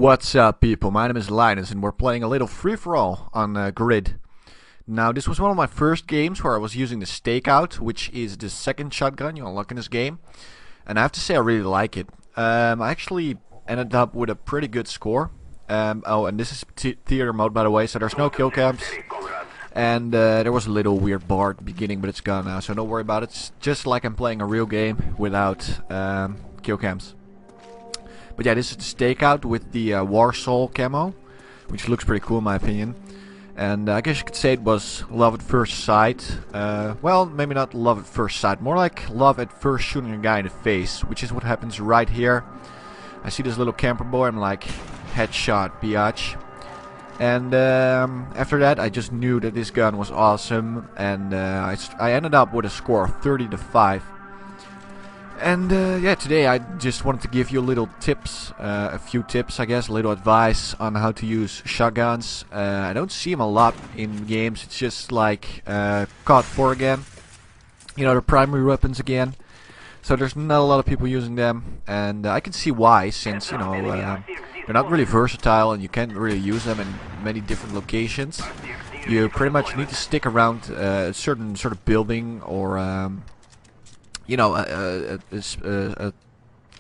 What's up, people? My name is Linus, and we're playing a little free-for-all on Grid. Now, this was one of my first games where I was using the Stakeout, which is the second shotgun you unlock in this game. And I have to say, I really like it. I actually ended up with a pretty good score. Oh, and this is theater mode, by the way, so there's no kill cams. And there was a little weird bar at the beginning, but it's gone now, so don't worry about it. It's just like I'm playing a real game without kill cams. But yeah, this is the Stakeout with the Warsaw camo, which looks pretty cool in my opinion. And I guess you could say it was love at first sight. Well, maybe not love at first sight, more like love at first shooting a guy in the face, which is what happens right here. I see this little camper boy, I'm like, headshot, biatch. And after that, I just knew that this gun was awesome, and I ended up with a score of 30-5. And yeah, today I just wanted to give you a little tips, a few tips I guess, a little advice on how to use shotguns. I don't see them a lot in games, it's just like COD 4 again, you know, the primary weapons again. So there's not a lot of people using them, and I can see why, since, you know, they're not really versatile and you can't really use them in many different locations. You pretty much need to stick around a certain sort of building or you know,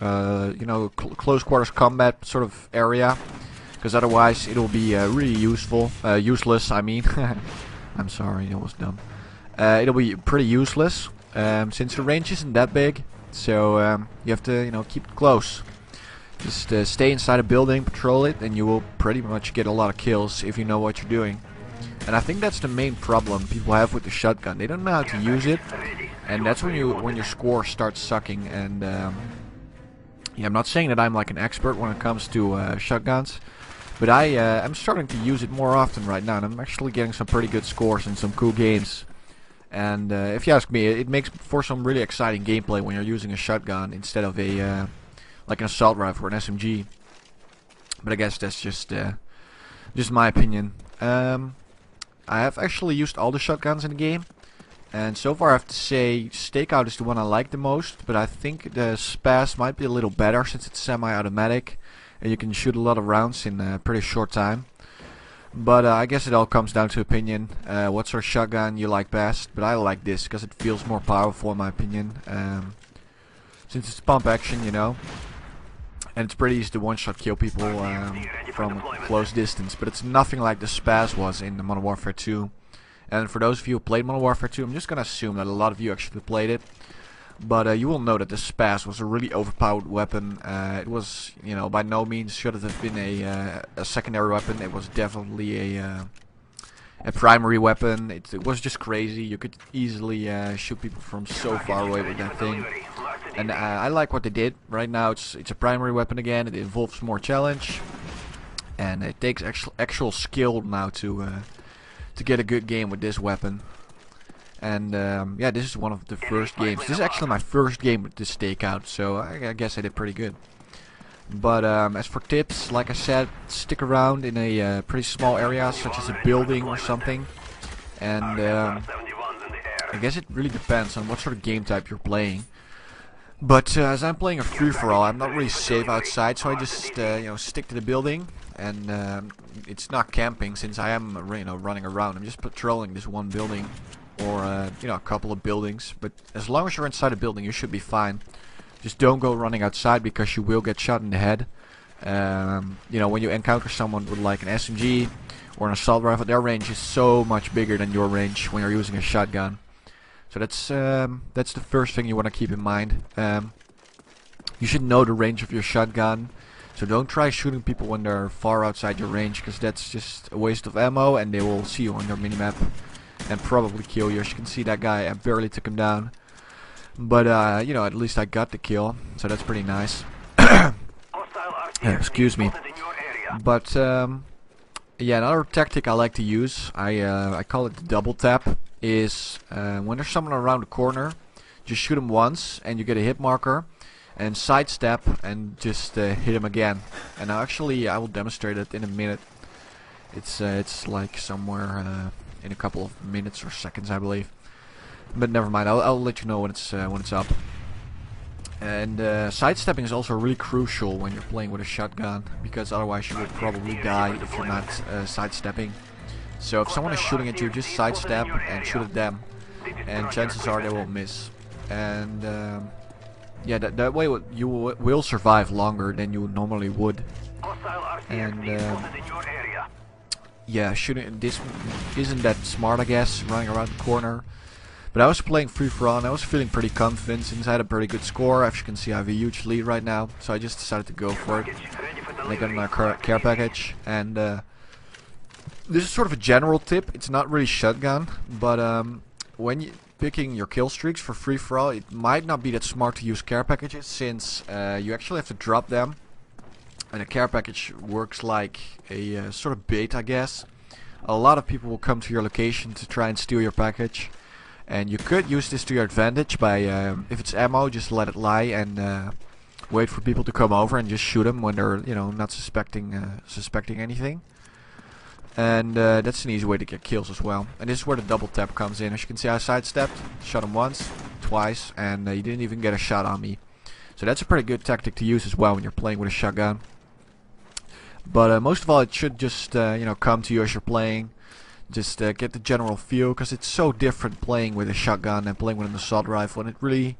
you know, close quarters combat sort of area, because otherwise it'll be really useless. I mean, I'm sorry, that was dumb. It'll be pretty useless since the range isn't that big. So you have to, you know, keep it close. Just stay inside a building, patrol it, and you will pretty much get a lot of kills if you know what you're doing. And I think that's the main problem people have with the shotgun. They don't know how to use it. And that's when your score starts sucking. And yeah, I'm not saying that I'm like an expert when it comes to shotguns, but I'm starting to use it more often right now, and I'm actually getting some pretty good scores in some cool games. And if you ask me, it makes for some really exciting gameplay when you're using a shotgun instead of a like an assault rifle or an SMG. But I guess that's just my opinion. I have actually used all the shotguns in the game. And so far I have to say Stakeout is the one I like the most, but I think the Spaz might be a little better since it's semi-automatic and you can shoot a lot of rounds in a pretty short time. But I guess it all comes down to opinion, what sort of shotgun you like best. But I like this because it feels more powerful in my opinion, since it's pump action, you know. And it's pretty easy to one-shot kill people from close distance, but it's nothing like the Spaz was in the Modern Warfare 2. And for those of you who played Modern Warfare 2, I'm just gonna assume that a lot of you actually played it. But you will know that the Spaz was a really overpowered weapon. It was, you know, by no means should it have been a secondary weapon. It was definitely a primary weapon. It was just crazy. You could easily shoot people from so far away with that thing. And I like what they did. Right now it's a primary weapon again. It involves more challenge. And it takes actual skill now to get a good game with this weapon. And yeah, this is one of the first games. This is actually my first game with this Stakeout, so I guess I did pretty good. But as for tips, like I said, stick around in a pretty small area, such as a building or something. And I guess it really depends on what sort of game type you're playing. But as I'm playing a free-for-all, I'm not really safe outside, so I just you know, stick to the building. And it's not camping, since I am, you know, running around. I'm just patrolling this one building, or you know, a couple of buildings. But as long as you're inside a building, you should be fine. Just don't go running outside, because you will get shot in the head. You know, when you encounter someone with like an SMG or an assault rifle, their range is so much bigger than your range when you're using a shotgun. So that's the first thing you want to keep in mind. You should know the range of your shotgun. So don't try shooting people when they're far outside your range, because that's just a waste of ammo, and they will see you on your minimap and probably kill you. As you can see, that guy, I barely took him down. But you know, at least I got the kill, so that's pretty nice. Excuse me. But yeah, another tactic I like to use, I call it the double tap, is when there's someone around the corner, just shoot him once and you get a hit marker, and sidestep and just hit him again. And actually I will demonstrate it in a minute. It's like somewhere in a couple of minutes or seconds, I believe. But never mind, I'll let you know when it's up. And sidestepping is also really crucial when you're playing with a shotgun, because otherwise you would probably die if you're not sidestepping. So if someone is shooting at you, just sidestep and shoot at them, and chances are they will miss. And yeah, that way you will survive longer than you normally would. And yeah, shooting this isn't that smart, I guess, running around the corner. But I was playing free-for-all and I was feeling pretty confident since I had a pretty good score. As you can see, I have a huge lead right now, so I just decided to go for it. And I got another care package, and this is sort of a general tip. It's not really shotgun, but when you picking your kill streaks for free-for-all, it might not be that smart to use care packages, since you actually have to drop them. And a care package works like a sort of bait, I guess. A lot of people will come to your location to try and steal your package. And you could use this to your advantage by, if it's ammo, just let it lie and wait for people to come over and just shoot them when they're, you know, not suspecting anything. And that's an easy way to get kills as well. And this is where the double tap comes in. As you can see, I sidestepped, shot him once, twice, and he didn't even get a shot on me. So that's a pretty good tactic to use as well when you're playing with a shotgun. But most of all, it should just, you know, come to you as you're playing. Just get the general feel, because it's so different playing with a shotgun and playing with an assault rifle, and it really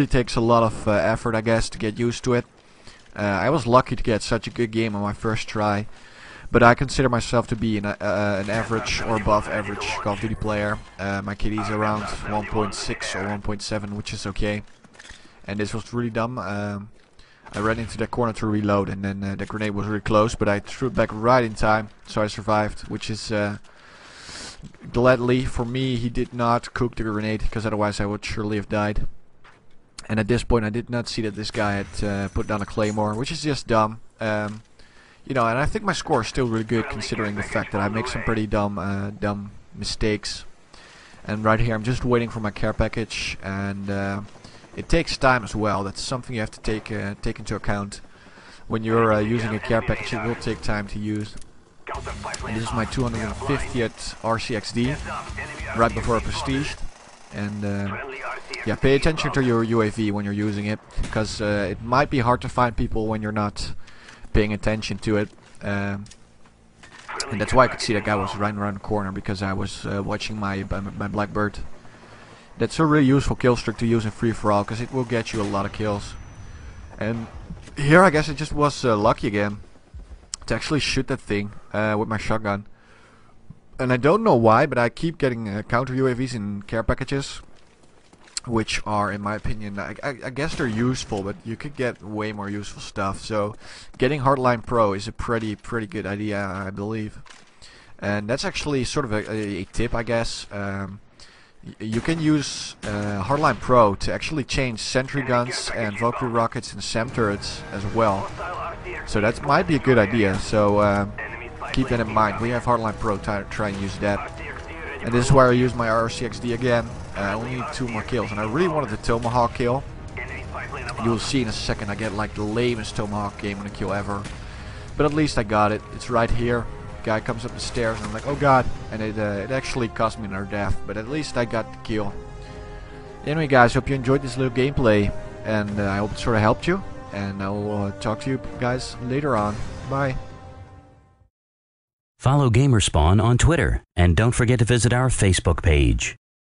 takes a lot of effort, I guess, to get used to it. I was lucky to get such a good game on my first try, but I consider myself to be an average or above average Call of Duty player. My KD is around 1.6 or 1.7, which is okay. And this was really dumb. I ran into that corner to reload, and then the grenade was really close, but I threw it back right in time, so I survived, which is gladly for me. He did not cook the grenade, because otherwise I would surely have died. And at this point I did not see that this guy had put down a claymore, which is just dumb. You know, and I think my score is still really good, considering the fact that I make some pretty dumb mistakes. And right here I'm just waiting for my care package, and it takes time as well. That's something you have to take into account. When you're using a care package, it will take time to use. And this is my 250th RCXD, right before a prestige. And yeah, pay attention to your UAV when you're using it, because it might be hard to find people when you're not paying attention to it. And that's why I could see that guy was running around the corner, because I was watching my Blackbird. That's a really useful kill streak to use in free-for-all, because it will get you a lot of kills. And here I guess I just was lucky again to actually shoot that thing with my shotgun. And I don't know why, but I keep getting counter UAVs in care packages, which are, in my opinion, I guess they're useful, but you could get way more useful stuff. So getting Hardline Pro is a pretty good idea, I believe. And that's actually sort of a tip, I guess. You can use Hardline Pro to actually change sentry guns and Valkyrie rockets and SAM turrets as well. So that might be a good idea, so keep that in mind. We have Hardline Pro, try and use that. And this is where I use my RCXD again. I only need 2 more kills, and I really wanted the Tomahawk kill. You will see in a second I get like the lamest Tomahawk game on a kill ever. But at least I got it. It's right here. Guy comes up the stairs and I'm like, oh god, and it actually cost me another death, but at least I got the kill. Anyway guys, hope you enjoyed this little gameplay, and I hope it sort of helped you, and I will talk to you guys later on. Bye. Follow Gamerspawn on Twitter, and don't forget to visit our Facebook page.